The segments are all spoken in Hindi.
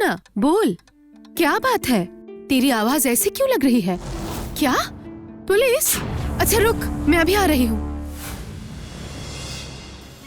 रुना, बोल, क्या बात है? तेरी आवाज ऐसी क्यों लग रही है? क्या? पुलिस? अच्छा रुक, मैं अभी आ रही हूँ।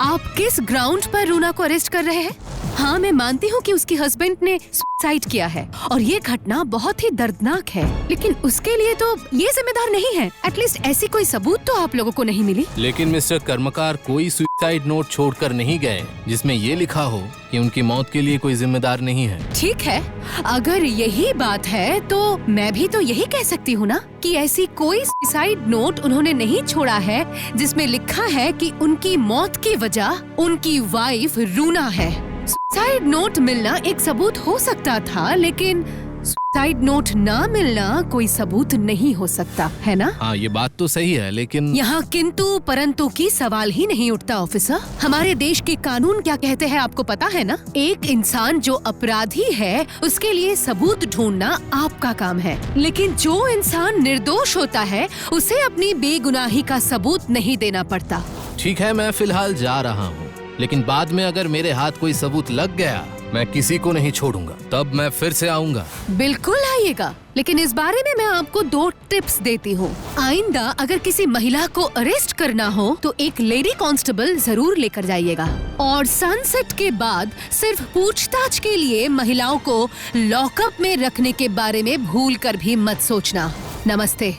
आप किस ग्राउंड पर रूना को अरेस्ट कर रहे हैं? हाँ, मैं मानती हूँ कि उसके हस्बैंड ने सुसाइड किया है और ये घटना बहुत ही दर्दनाक है, लेकिन उसके लिए तो ये जिम्मेदार नहीं है। एटलीस्ट ऐसी कोई सबूत तो आप लोगों को नहीं मिली। लेकिन मिस्टर कर्मकार कोई सुसाइड नोट छोड़कर नहीं गए जिसमें ये लिखा हो कि उनकी मौत के लिए कोई जिम्मेदार नहीं है। ठीक है, अगर यही बात है तो मैं भी तो यही कह सकती हूँ ना कि ऐसी कोई सुसाइड नोट उन्होंने नहीं छोड़ा है जिसमें लिखा है कि उनकी मौत की वजह उनकी वाइफ रूना है। सुसाइड नोट मिलना एक सबूत हो सकता था, लेकिन सुसाइड नोट ना मिलना कोई सबूत नहीं हो सकता, है ना? हाँ, ये बात तो सही है, लेकिन यहाँ किंतु परंतु की सवाल ही नहीं उठता ऑफिसर। हमारे देश के कानून क्या कहते हैं आपको पता है ना? एक इंसान जो अपराधी है उसके लिए सबूत ढूंढना आपका काम है, लेकिन जो इंसान निर्दोष होता है उसे अपनी बेगुनाही का सबूत नहीं देना पड़ता। ठीक है, मैं फिलहाल जा रहा हूँ, लेकिन बाद में अगर मेरे हाथ कोई सबूत लग गया मैं किसी को नहीं छोड़ूंगा, तब मैं फिर से आऊंगा। बिल्कुल आइएगा, लेकिन इस बारे में मैं आपको 2 टिप्स देती हूँ। आइंदा अगर किसी महिला को अरेस्ट करना हो तो एक लेडी कांस्टेबल जरूर लेकर जाइएगा, और सनसेट के बाद सिर्फ पूछताछ के लिए महिलाओं को लॉकअप में रखने के बारे में भूल कर भी मत सोचना। नमस्ते।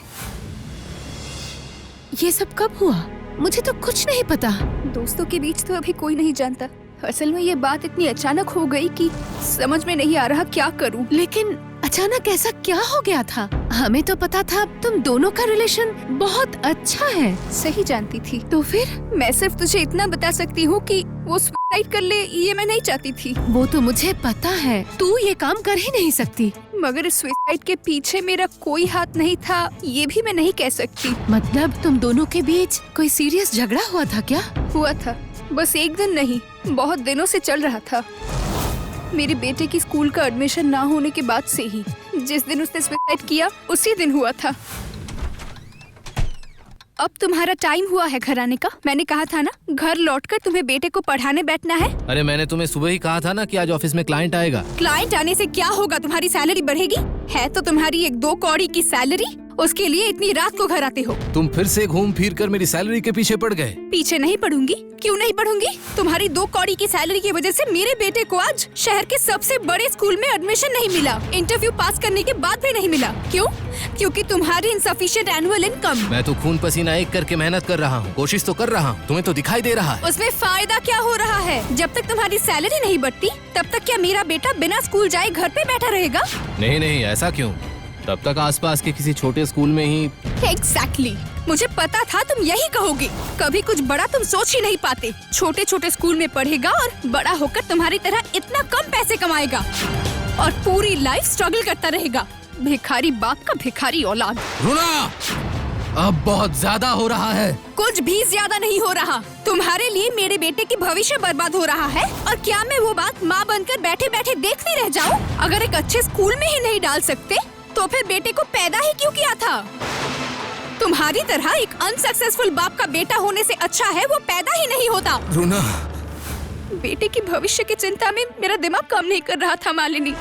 ये सब कब हुआ? मुझे तो कुछ नहीं पता। दोस्तों के बीच तो अभी कोई नहीं जानता। असल में ये बात इतनी अचानक हो गई कि समझ में नहीं आ रहा क्या करूं। लेकिन अचानक ऐसा क्या हो गया था? हमें तो पता था तुम दोनों का रिलेशन बहुत अच्छा है। सही जानती थी तो फिर? मैं सिर्फ तुझे इतना बता सकती हूँ कि वो सुसाइड कर ले ये मैं नहीं चाहती थी। वो तो मुझे पता है, तू ये काम कर ही नहीं सकती। मगर इस सुसाइड के पीछे मेरा कोई हाथ नहीं था ये भी मैं नहीं कह सकती। मतलब तुम दोनों के बीच कोई सीरियस झगड़ा हुआ था क्या? हुआ था, बस एक दिन नहीं, बहुत दिनों से चल रहा था। मेरे बेटे की स्कूल का एडमिशन ना होने के बाद से ही, जिस दिन उसने सुसाइड किया उसी दिन हुआ था। अब तुम्हारा टाइम हुआ है घर आने का। मैंने कहा था ना घर लौटकर तुम्हें बेटे को पढ़ाने बैठना है। अरे मैंने तुम्हें सुबह ही कहा था ना कि आज ऑफिस में क्लाइंट आएगा। क्लाइंट आने से क्या होगा? तुम्हारी सैलरी बढ़ेगी? है तो तुम्हारी 1-2 कौड़ी की सैलरी, उसके लिए इतनी रात को घर आते हो। तुम फिर से घूम फिर कर मेरी सैलरी के पीछे पड़ गए। पीछे नहीं पड़ूंगी। क्यों नहीं पढ़ूंगी? तुम्हारी 2 कौड़ी की सैलरी की वजह से मेरे बेटे को आज शहर के सबसे बड़े स्कूल में एडमिशन नहीं मिला। इंटरव्यू पास करने के बाद भी नहीं मिला। क्यों? क्योंकि तुम्हारी इनसफिशिएंट एनुअल इनकम। मैं तो खून पसीना एक करके मेहनत कर रहा हूँ, कोशिश तो कर रहा हूँ, तुम्हें तो दिखाई दे रहा है। उसमें फायदा क्या हो रहा है? जब तक तुम्हारी सैलरी नहीं बढ़ती तब तक क्या मेरा बेटा बिना स्कूल जाए घर पे बैठा रहेगा? नहीं नहीं, ऐसा क्यों? तब तक आसपास के किसी छोटे स्कूल में ही। Exactly. मुझे पता था तुम यही कहोगे। कभी कुछ बड़ा तुम सोच ही नहीं पाते। छोटे छोटे स्कूल में पढ़ेगा और बड़ा होकर तुम्हारी तरह इतना कम पैसे कमाएगा और पूरी लाइफ स्ट्रगल करता रहेगा। भिखारी बाप का भिखारी औलाद। रुना, अब बहुत ज्यादा हो रहा है। कुछ भी ज्यादा नहीं हो रहा। तुम्हारे लिए मेरे बेटे की भविष्य बर्बाद हो रहा है, और क्या मैं वो बात माँ बनकर बैठे बैठे देखती रह जाऊँ? अगर एक अच्छे स्कूल में ही नहीं डाल सकते तो फिर बेटे को पैदा ही क्यों किया था? तुम्हारी तरह एक अनसक्सेसफुल बाप का बेटा होने से अच्छा है वो पैदा ही नहीं होता। रुना, बेटे की भविष्य की चिंता में मेरा दिमाग काम नहीं कर रहा था मालिनी।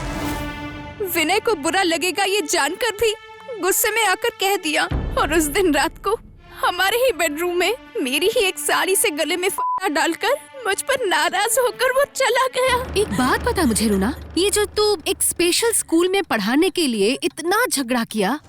विनय को बुरा लगेगा ये जानकर भी गुस्से में आकर कह दिया, और उस दिन रात को हमारे ही बेडरूम में मेरी ही एक साड़ी से गले में फंदा डालकर मुझ पर नाराज होकर वो चला गया। एक बात बता मुझे रुना, ये जो तू एक स्पेशल स्कूल में पढ़ाने के लिए इतना झगड़ा किया,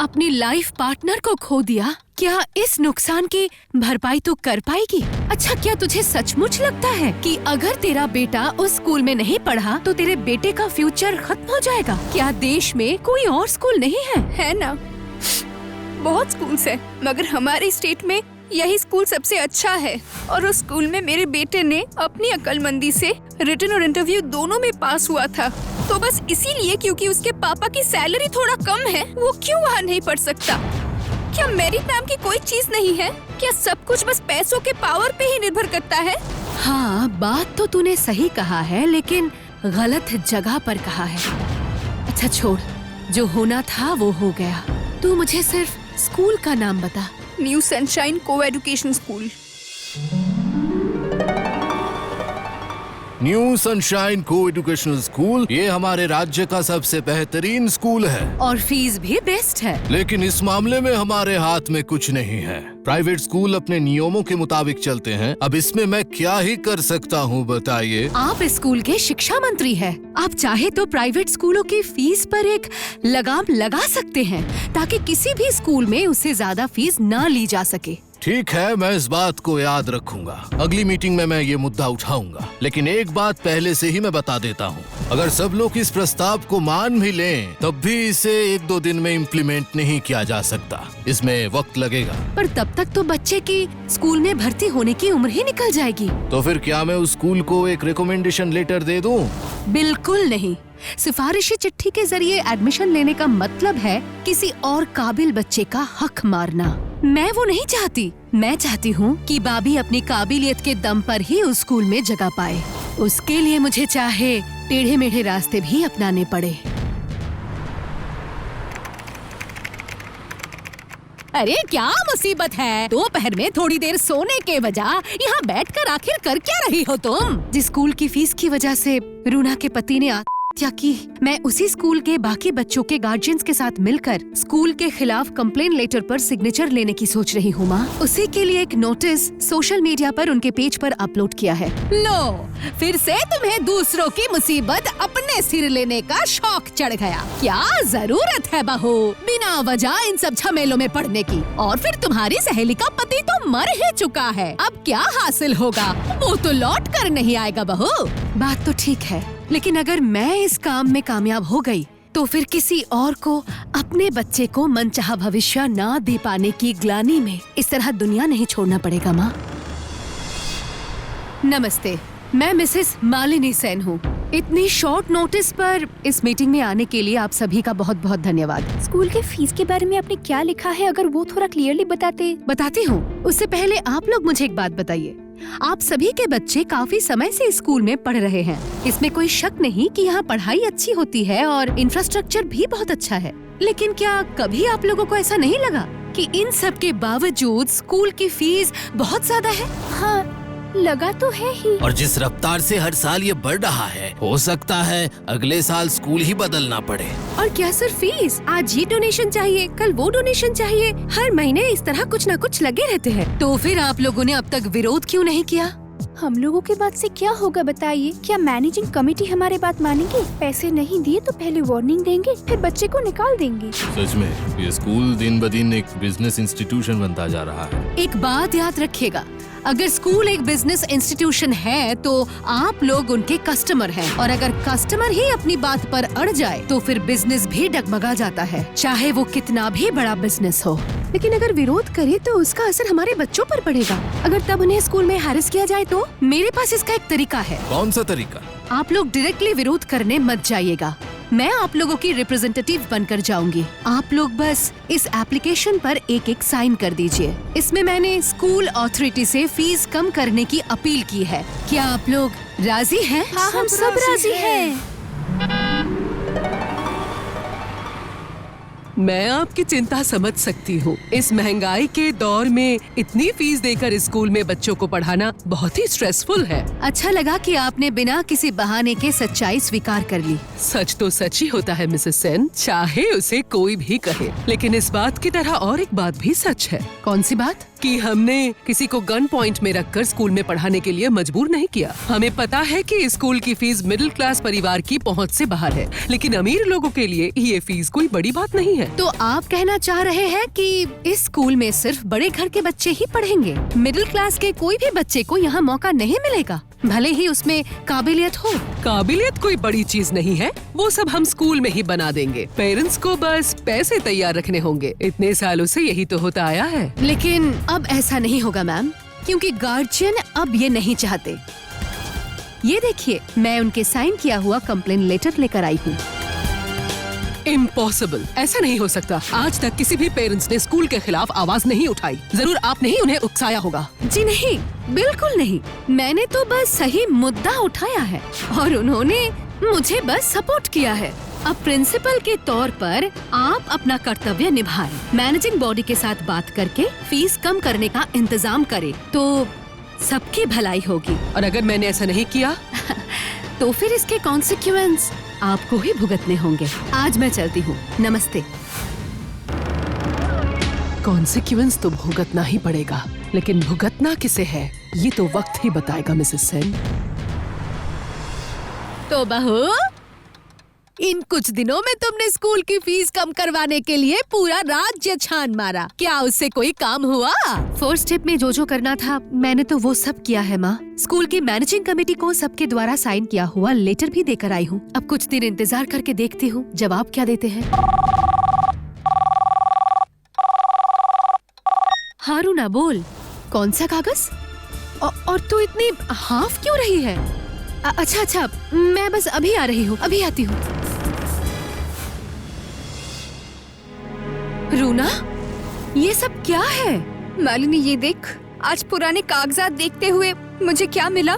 अपनी लाइफ पार्टनर को खो दिया, क्या इस नुकसान की भरपाई तू कर पाएगी? अच्छा, क्या तुझे सचमुच लगता है कि अगर तेरा बेटा उस स्कूल में नहीं पढ़ा तो तेरे बेटे का फ्यूचर खत्म हो जाएगा? क्या देश में कोई और स्कूल नहीं है? है ना, बहुत स्कूल्स है, मगर हमारे स्टेट में यही स्कूल सबसे अच्छा है। और उस स्कूल में मेरे बेटे ने अपनी अक्लमंदी से रिटन और इंटरव्यू दोनों में पास हुआ था। तो बस इसीलिए क्योंकि उसके पापा की सैलरी थोड़ा कम है वो क्यों वहाँ नहीं पढ़ सकता? क्या मेरिट नाम की कोई चीज नहीं है? क्या सब कुछ बस पैसों के पावर पे ही निर्भर करता है? हाँ, बात तो तूने सही कहा है, लेकिन गलत जगह पर कहा है। अच्छा छोड़, जो होना था वो हो गया। तू मुझे सिर्फ स्कूल का नाम बता। न्यू सनशाइन को एजुकेशन स्कूल। न्यू सनशाइन को एजुकेशनल स्कूल ये हमारे राज्य का सबसे बेहतरीन स्कूल है, और फीस भी बेस्ट है। लेकिन इस मामले में हमारे हाथ में कुछ नहीं है। प्राइवेट स्कूल अपने नियमों के मुताबिक चलते हैं। अब इसमें मैं क्या ही कर सकता हूँ, बताइए। आप इस स्कूल के शिक्षा मंत्री हैं। आप चाहे तो प्राइवेट स्कूलों की फीस पर एक लगाम लगा सकते हैं ताकि किसी भी स्कूल में उससे ज्यादा फीस न ली जा सके। ठीक है, मैं इस बात को याद रखूंगा। अगली मीटिंग में मैं ये मुद्दा उठाऊंगा। लेकिन एक बात पहले से ही मैं बता देता हूँ, अगर सब लोग इस प्रस्ताव को मान भी लें, तब भी इसे 1-2 दिन में इम्प्लीमेंट नहीं किया जा सकता। इसमें वक्त लगेगा। पर तब तक तो बच्चे की स्कूल में भर्ती होने की उम्र ही निकल जाएगी। तो फिर क्या मैं उस स्कूल को एक रिकमेंडेशन लेटर दे दूं? बिल्कुल नहीं। सिफारिशी चिट्ठी के जरिए एडमिशन लेने का मतलब है किसी और काबिल बच्चे का हक मारना। मैं वो नहीं चाहती। मैं चाहती हूँ कि बाबी अपनी काबिलियत के दम पर ही उस स्कूल में जगह पाए। उसके लिए मुझे चाहे टेढ़े मेढ़े रास्ते भी अपनाने पड़े। अरे क्या मुसीबत है? दोपहर में थोड़ी देर सोने के बजाय यहाँ बैठकर आखिर कर क्या रही हो तुम? जिस स्कूल की फीस की वजह से रूना के पति ने आत्महत्या की, मैं उसी स्कूल के बाकी बच्चों के गार्जियंस के साथ मिलकर स्कूल के खिलाफ कंप्लेन लेटर पर सिग्नेचर लेने की सोच रही हूँ माँ। उसी के लिए एक नोटिस सोशल मीडिया पर उनके पेज पर अपलोड किया है। लो, फिर से तुम्हें दूसरों की मुसीबत अपने सिर लेने का शौक चढ़ गया। क्या जरूरत है बहू बिना वजह इन सब झमेलों में पड़ने की? और फिर तुम्हारी सहेली का पति तो मर ही चुका है। अब क्या हासिल होगा? वो तो लौट कर नहीं आएगा बहू। बात तो ठीक है, लेकिन अगर मैं इस काम में कामयाब हो गई तो फिर किसी और को अपने बच्चे को मनचाहा भविष्य ना दे पाने की ग्लानि में इस तरह दुनिया नहीं छोड़ना पड़ेगा माँ। नमस्ते, मैं मिसेस मालिनी सेन हूँ। इतनी शॉर्ट नोटिस पर इस मीटिंग में आने के लिए आप सभी का बहुत बहुत धन्यवाद। स्कूल के फीस के बारे में आपने क्या लिखा है, अगर वो थोड़ा क्लियरली बताती हूँ। उससे पहले आप लोग मुझे एक बात बताइए। आप सभी के बच्चे काफी समय से स्कूल में पढ़ रहे हैं। इसमें कोई शक नहीं कि यहाँ पढ़ाई अच्छी होती है और इंफ्रास्ट्रक्चर भी बहुत अच्छा है। लेकिन क्या कभी आप लोगों को ऐसा नहीं लगा कि इन सब के बावजूद स्कूल की फीस बहुत ज्यादा है? हाँ, लगा तो है ही। और जिस रफ्तार से हर साल ये बढ़ रहा है, हो सकता है अगले साल स्कूल ही बदलना पड़े। और क्या सिर्फ फीस? आज ये डोनेशन चाहिए, कल वो डोनेशन चाहिए। हर महीने इस तरह कुछ न कुछ लगे रहते हैं। तो फिर आप लोगों ने अब तक विरोध क्यों नहीं किया? हम लोगों के बात से क्या होगा बताइए? क्या मैनेजिंग कमेटी हमारे बात मानेगी? पैसे नहीं दिए तो पहले वार्निंग देंगे, फिर बच्चे को निकाल देंगे। सच में ये स्कूल दिन ब दिन एक बिजनेस इंस्टीट्यूशन बनता जा रहा है। एक बात याद रखिएगा, अगर स्कूल एक बिजनेस इंस्टीट्यूशन है तो आप लोग उनके कस्टमर हैं, और अगर कस्टमर ही अपनी बात पर अड़ जाए तो फिर बिजनेस भी डगमगा जाता है, चाहे वो कितना भी बड़ा बिजनेस हो। लेकिन अगर विरोध करे तो उसका असर हमारे बच्चों पर पड़ेगा। अगर तब उन्हें स्कूल में हैरेस किया जाए तो मेरे पास इसका एक तरीका है। कौन सा तरीका? आप लोग डायरेक्टली विरोध करने मत जाइएगा। मैं आप लोगों की रिप्रेजेंटेटिव बनकर जाऊंगी। आप लोग बस इस एप्लीकेशन पर एक साइन कर दीजिए। इसमें मैंने स्कूल अथॉरिटी से फीस कम करने की अपील की है। क्या आप लोग राजी हैं? हाँ, हम सब राजी हैं। मैं आपकी चिंता समझ सकती हूँ। इस महंगाई के दौर में इतनी फीस देकर स्कूल में बच्चों को पढ़ाना बहुत ही स्ट्रेसफुल है। अच्छा लगा कि आपने बिना किसी बहाने के सच्चाई स्वीकार कर ली। सच तो सच ही होता है मिसेस सेन, चाहे उसे कोई भी कहे। लेकिन इस बात की तरह और एक बात भी सच है। कौन सी बात? कि हमने किसी को गन पॉइंट में रखकर स्कूल में पढ़ाने के लिए मजबूर नहीं किया। हमें पता है कि स्कूल की फीस मिडिल क्लास परिवार की पहुंच से बाहर है, लेकिन अमीर लोगों के लिए ये फीस कोई बड़ी बात नहीं है। तो आप कहना चाह रहे हैं कि इस स्कूल में सिर्फ बड़े घर के बच्चे ही पढ़ेंगे? मिडिल क्लास के कोई भी बच्चे को यहाँ मौका नहीं मिलेगा, भले ही उसमें काबिलियत हो? काबिलियत कोई बड़ी चीज नहीं है, वो सब हम स्कूल में ही बना देंगे। पेरेंट्स को बस पैसे तैयार रखने होंगे। इतने सालों से यही तो होता आया है। लेकिन अब ऐसा नहीं होगा मैम, क्योंकि गार्जियन अब ये नहीं चाहते। ये देखिए, मैं उनके साइन किया हुआ कंप्लेन लेटर लेकर आई हूँ। इम्पॉसिबल, ऐसा नहीं हो सकता। आज तक किसी भी पेरेंट्स ने स्कूल के खिलाफ आवाज नहीं उठाई। जरूर आपने ही उन्हें उकसाया होगा। जी नहीं, बिल्कुल नहीं। मैंने तो बस सही मुद्दा उठाया है और उन्होंने मुझे बस सपोर्ट किया है। अब प्रिंसिपल के तौर पर आप अपना कर्तव्य निभाएं। मैनेजिंग बॉडी के साथ बात करके फीस कम करने का इंतजाम करें तो सबकी भलाई होगी। और अगर मैंने ऐसा नहीं किया तो फिर इसके कॉन्सिक्वेंस आपको ही भुगतने होंगे। आज मैं चलती हूँ, नमस्ते। कॉन्सिक्वेंस तो भुगतना ही पड़ेगा, लेकिन भुगतना किसे है ये तो वक्त ही बताएगा मिसेस सेन। तो बहू, इन कुछ दिनों में तुमने स्कूल की फीस कम करवाने के लिए पूरा राज्य छान मारा, क्या उससे कोई काम हुआ? फर्स्ट स्टेप में जो करना था मैंने तो वो सब किया है माँ। स्कूल की मैनेजिंग कमेटी को सबके द्वारा साइन किया हुआ लेटर भी देकर आई हूँ। अब कुछ दिन इंतजार करके देखती हूँ जवाब क्या देते हैं। हारूना बोल, कौन सा कागज? और तू इतनी हाफ क्यों रही है? अच्छा, मैं बस अभी आ रही हूँ, अभी आती हूँ। रूना, ये सब क्या है? मालिनी ये देख, आज पुराने कागजात देखते हुए मुझे क्या मिला?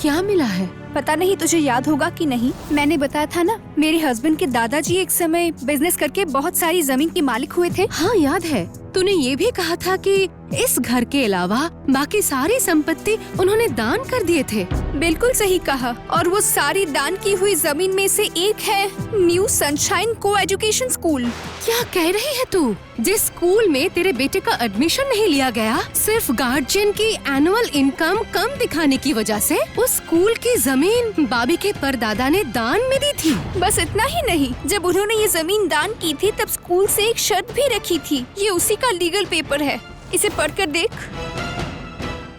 क्या मिला है? पता नहीं तुझे याद होगा कि नहीं, मैंने बताया था ना, मेरे हस्बैंड के दादाजी एक समय बिजनेस करके बहुत सारी जमीन के मालिक हुए थे। हाँ याद है, तूने ये भी कहा था कि इस घर के अलावा बाकी सारी संपत्ति उन्होंने दान कर दिए थे। बिल्कुल सही कहा, और वो सारी दान की हुई जमीन में से एक है न्यू सनशाइन को एजुकेशन स्कूल। क्या कह रही है तू? जिस स्कूल में तेरे बेटे का एडमिशन नहीं लिया गया, सिर्फ गार्जियन की एनुअल इनकम कम दिखाने की वजह से उस स्कूल की जमीन बाबी के परदादा ने दान में दी थी। बस इतना ही नहीं, जब उन्होंने ये जमीन दान की थी तब स्कूल से एक शर्त भी रखी थी। ये उसी का लीगल पेपर है, इसे पढ़कर देख।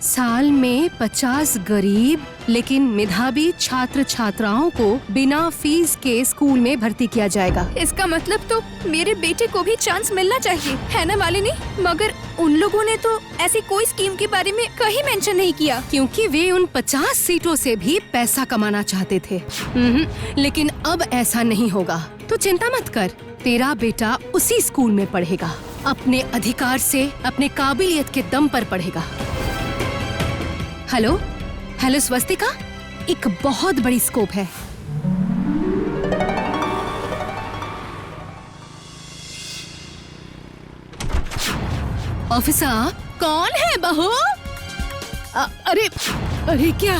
साल में 50 गरीब लेकिन मेधावी छात्र छात्राओं को बिना फीस के स्कूल में भर्ती किया जाएगा। इसका मतलब तो मेरे बेटे को भी चांस मिलना चाहिए, है ना मालिनी? मगर उन लोगों ने तो ऐसी कोई स्कीम के बारे में कहीं मेंशन नहीं किया, क्योंकि वे उन 50 सीटों से भी पैसा कमाना चाहते थे। लेकिन अब ऐसा नहीं होगा, तो चिंता मत कर, तेरा बेटा उसी स्कूल में पढ़ेगा, अपने अधिकार से, अपने काबिलियत के दम पर पढ़ेगा। हेलो स्वस्तिका, एक बहुत बड़ी स्कोप है। ऑफिसर, कौन है बहू? अरे क्या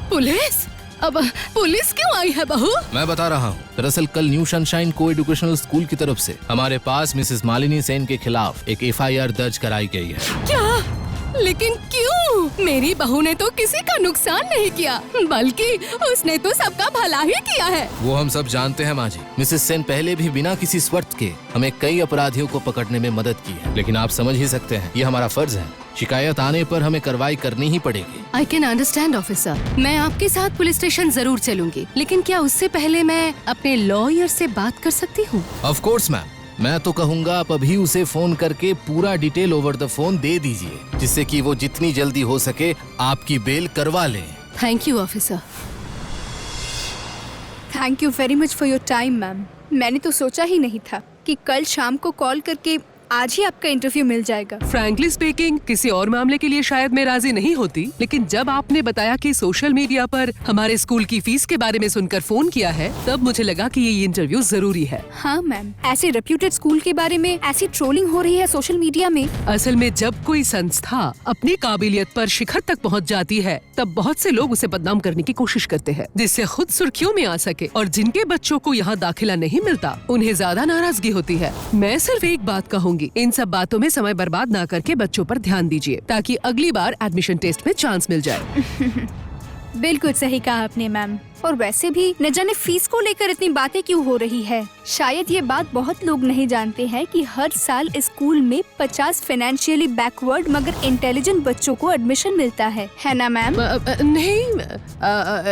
पुलिस? अब पुलिस क्यों आई है बहू? मैं बता रहा हूँ, दरअसल कल न्यू सनशाइन को एजुकेशनल स्कूल की तरफ से हमारे पास मिसेस मालिनी सेन के खिलाफ एक FIR दर्ज कराई गई है। क्या? लेकिन क्यों? मेरी बहू ने तो किसी का नुकसान नहीं किया, बल्कि उसने तो सबका भला ही किया है। वो हम सब जानते हैं माँ जी। मिसेस सेन पहले भी बिना किसी स्वार्थ के हमें कई अपराधियों को पकड़ने में मदद की है, लेकिन आप समझ ही सकते हैं ये हमारा फर्ज है। शिकायत आने पर हमें कार्रवाई करनी ही पड़ेगी। आई कैन अंडरस्टैंड ऑफिसर, मैं आपके साथ पुलिस स्टेशन जरूर चलूंगी, लेकिन क्या उससे पहले मैं अपने लॉयर से बात कर सकती हूँ? ऑफ कोर्स मैम, मैं तो कहूँगा आप अभी उसे फोन करके पूरा डिटेल ओवर द फोन दे दीजिए, जिससे कि वो जितनी जल्दी हो सके आपकी बेल करवा ले। Thank you officer. Thank you very much for your time ma'am. मैंने तो सोचा ही नहीं था कि कल शाम को कॉल करके आज ही आपका इंटरव्यू मिल जाएगा। फ्रैंकली स्पीकिंग, किसी और मामले के लिए शायद मैं राजी नहीं होती, लेकिन जब आपने बताया कि सोशल मीडिया पर हमारे स्कूल की फीस के बारे में सुनकर फोन किया है, तब मुझे लगा कि ये इंटरव्यू जरूरी है। हाँ मैम, ऐसे रेप्यूटेड स्कूल के बारे में ऐसी ट्रोलिंग हो रही है सोशल मीडिया में। असल में जब कोई संस्था अपनी काबिलियत पर शिखर तक पहुंच जाती है, तब बहुत से लोग उसे बदनाम करने की कोशिश करते हैं, जिससे खुद सुर्खियों में आ सके, और जिनके बच्चों को यहाँ दाखिला नहीं मिलता उन्हें ज्यादा नाराजगी होती है। मैं सिर्फ एक बात कहूँगी, इन सब बातों में समय बर्बाद ना करके बच्चों पर ध्यान दीजिए, ताकि अगली बार एडमिशन टेस्ट में चांस मिल जाए। बिल्कुल सही कहा आपने मैम। और वैसे भी न जाने फीस को लेकर इतनी बातें क्यों हो रही है। शायद ये बात बहुत लोग नहीं जानते हैं कि हर साल इस स्कूल में 50 फाइनेंशियली बैकवर्ड मगर इंटेलिजेंट बच्चों को एडमिशन मिलता है ना मैम? नहीं,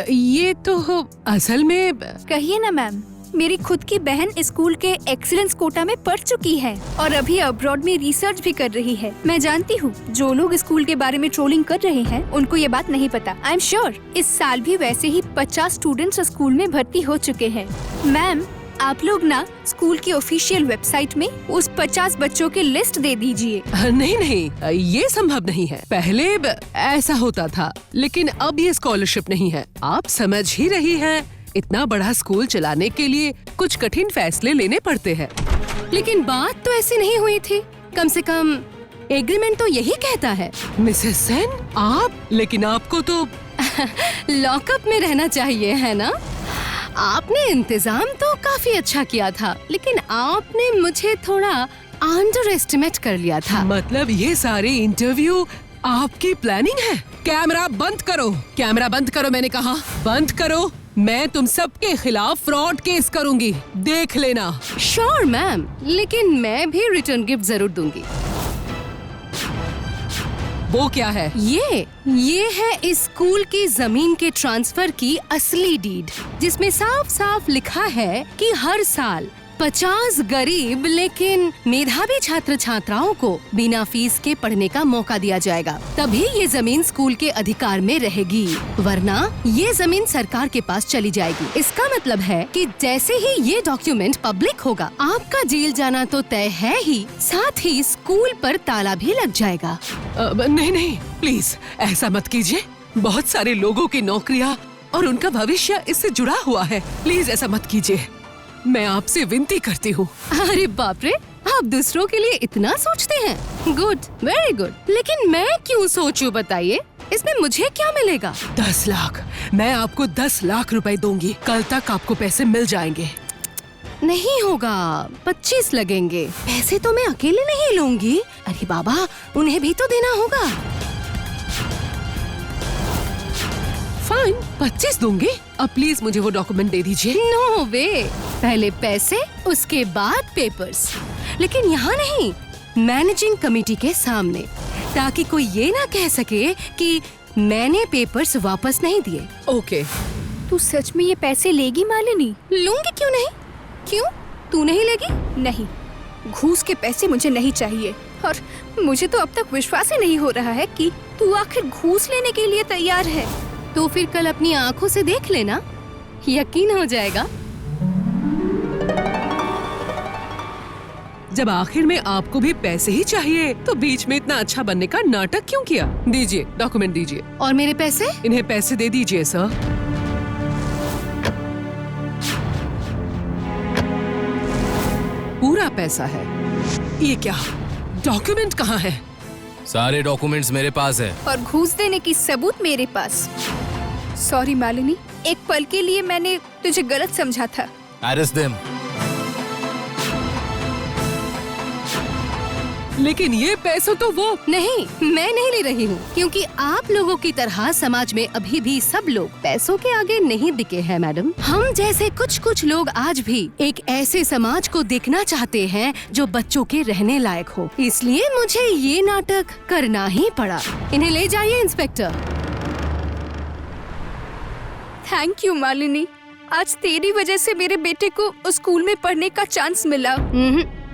ये तो असल में। कहिए ना मैम। मेरी खुद की बहन स्कूल के एक्सीलेंस कोटा में पढ़ चुकी है और अभी अब्रॉड में रिसर्च भी कर रही है। मैं जानती हूँ जो लोग स्कूल के बारे में ट्रोलिंग कर रहे हैं उनको ये बात नहीं पता। आई एम श्योर इस साल भी वैसे ही 50 स्टूडेंट्स स्कूल में भर्ती हो चुके हैं। मैम, आप लोग ना स्कूल की ऑफिशियल वेबसाइट में उस 50 बच्चों की लिस्ट दे दीजिए। नहीं, ये संभव नहीं है। पहले ऐसा होता था, लेकिन अब ये स्कॉलरशिप नहीं है। आप समझ ही रही हैं, इतना बड़ा स्कूल चलाने के लिए कुछ कठिन फैसले लेने पड़ते हैं। लेकिन बात तो ऐसी नहीं हुई थी। कम से कम एग्रीमेंट तो यही कहता है। मिसेस सेन, आप, लेकिन आपको तो लॉकअप में रहना चाहिए, है ना? आपने इंतजाम तो काफी अच्छा किया था, लेकिन आपने मुझे थोड़ा अंडर एस्टिमेट कर लिया था। मतलब ये सारे इंटरव्यू आपकी प्लानिंग है? कैमरा बंद करो, कैमरा बंद करो, मैंने कहा बंद करो। मैं तुम सबके खिलाफ फ्रॉड केस करूंगी, देख लेना। श्योर मैम, लेकिन मैं भी रिटर्न गिफ्ट जरूर दूंगी। वो क्या है? ये है इस स्कूल की जमीन के ट्रांसफर की असली डीड, जिसमें साफ साफ लिखा है कि हर साल 50 गरीब लेकिन मेधावी छात्र छात्राओं को बिना फीस के पढ़ने का मौका दिया जाएगा। तभी ये जमीन स्कूल के अधिकार में रहेगी, वरना ये जमीन सरकार के पास चली जाएगी। इसका मतलब है कि जैसे ही ये डॉक्यूमेंट पब्लिक होगा, आपका जेल जाना तो तय है ही, साथ ही स्कूल पर ताला भी लग जाएगा। नहीं, प्लीज ऐसा मत कीजिए। बहुत सारे लोगों की नौकरियां और उनका भविष्य इससे जुड़ा हुआ है। प्लीज ऐसा मत कीजिए, मैं आपसे विनती करती हूँ। अरे बाप रे, आप दूसरों के लिए इतना सोचते हैं। Good, very good. लेकिन मैं क्यों सोचूं बताइए? इसमें मुझे क्या मिलेगा? 10 लाख। मैं आपको 10 लाख रुपए दूंगी। कल तक आपको पैसे मिल जाएंगे। नहीं होगा, 25 लगेंगे। पैसे तो मैं अकेले नहीं लूंगी। अरे बाबा, उन्हें भी तो देना होगा। फाइन, 25 दूंगी। अब प्लीज मुझे वो डॉक्यूमेंट दे दीजिए। नो वे, पहले पैसे उसके बाद पेपर्स, लेकिन यहाँ नहीं, मैनेजिंग कमेटी के सामने, ताकि कोई ये ना कह सके कि मैंने पेपर्स वापस नहीं दिए। ओके। तू सच में ये पैसे लेगी मालिनी? लूंगी, क्यों नहीं? क्यों, तू नहीं लेगी? नहीं, घूस के पैसे मुझे नहीं चाहिए। और मुझे तो अब तक विश्वास ही नहीं हो रहा है कि तू आखिर घूस लेने के लिए तैयार है। तो फिर कल अपनी आँखों से देख लेना, यकीन हो जाएगा। जब आखिर में आपको भी पैसे ही चाहिए, तो बीच में इतना अच्छा बनने का नाटक क्यों किया? दीजिए, डॉक्यूमेंट दीजिए। और मेरे पैसे? इन्हें पैसे दे दीजिए सर। पूरा पैसा है। ये क्या? डॉक्यूमेंट कहाँ है? सारे डॉक्यूमेंट्स मेरे पास है। और घूस देने की सबूत मेरे पास। सॉरी मालिनी, एक पल के लिए मैंने तुझे गलत समझा था। Arrest them. लेकिन ये पैसे तो वो नहीं, मैं नहीं ले रही हूँ, क्योंकि आप लोगों की तरह समाज में अभी भी सब लोग पैसों के आगे नहीं बिके हैं मैडम। हम जैसे कुछ लोग आज भी एक ऐसे समाज को देखना चाहते हैं जो बच्चों के रहने लायक हो। इसलिए मुझे ये नाटक करना ही पड़ा। इन्हें ले जाइए इंस्पेक्टर। थैंक यू मालिनी, आज तेरी वजह से मेरे बेटे को उस स्कूल में पढ़ने का चांस मिला।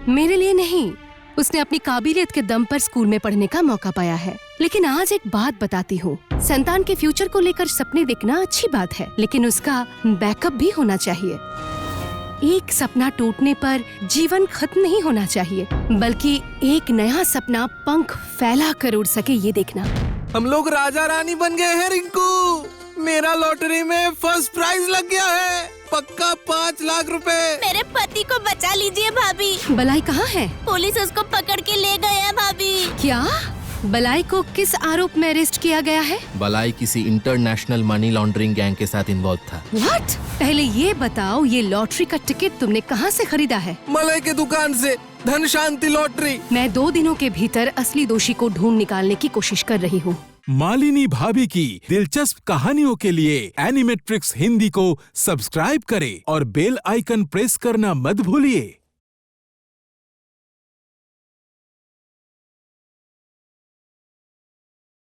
मेरे लिए नहीं, उसने अपनी काबिलियत के दम पर स्कूल में पढ़ने का मौका पाया है। लेकिन आज एक बात बताती हूँ, संतान के फ्यूचर को लेकर सपने देखना अच्छी बात है, लेकिन उसका बैकअप भी होना चाहिए। एक सपना टूटने पर जीवन खत्म नहीं होना चाहिए, बल्कि एक नया सपना पंख फैला कर उड़ सके, ये देखना। हम लोग राजा रानी बन गए हैं रिंकू। मेरा लॉटरी में फर्स्ट प्राइज लग गया है, पक्का 5 लाख रुपए। मेरे पति को बचा लीजिए भाभी। बलाई कहाँ है? पुलिस उसको पकड़ के ले गए हैं भाभी। क्या? बलाई को किस आरोप में अरेस्ट किया गया है? बलाई किसी इंटरनेशनल मनी लॉन्ड्रिंग गैंग के साथ इन्वॉल्व था। व्हाट? पहले ये बताओ, ये लॉटरी का टिकट तुमने कहाँ से खरीदा है? मलय के दुकान से, धन शांति लॉटरी। मैं 2 दिनों के भीतर असली दोषी को ढूंढ निकालने की कोशिश कर रही हूँ। मालिनी भाभी की दिलचस्प कहानियों के लिए एनिमेट्रिक्स हिंदी को सब्सक्राइब करें और बेल आइकन प्रेस करना मत भूलिए।